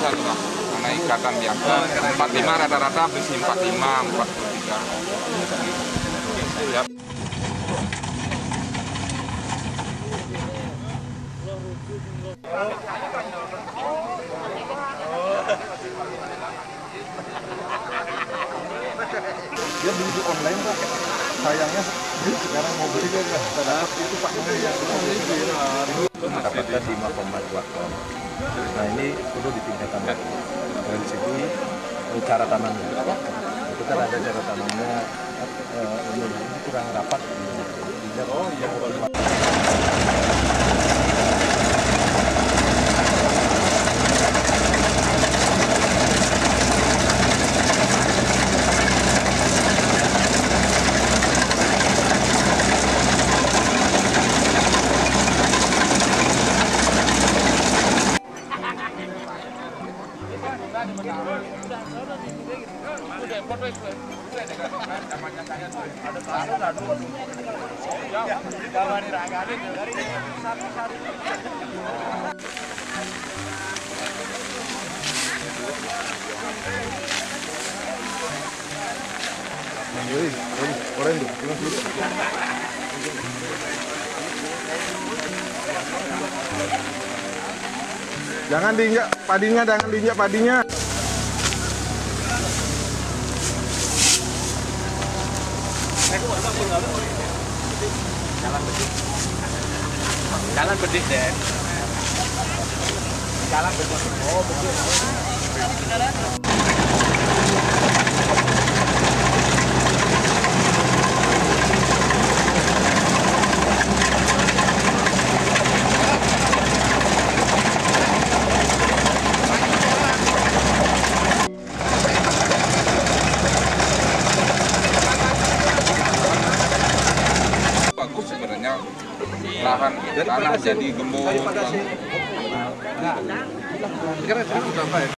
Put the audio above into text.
biasa lah, karena ikatan biasa. 45 rata-rata besi 45, 43. Siap. Dia beli di online Pak, sayangnya sekarang mau beli dia nggak dapat itu Pak yang dapatkan 5,2 ton. Nah ini perlu ditingkatkan lagi dari segi cara tanamnya. Itu kan ada cara tanamnya ini kurang rapat. Jangan diinjak padinya, jangan diinjak padinya. Jalan bedih deh. Jalan bedih. Oh, bedih. Bagus sebenarnya, lahan tanah jadi gembur. Sekarang berapa ya?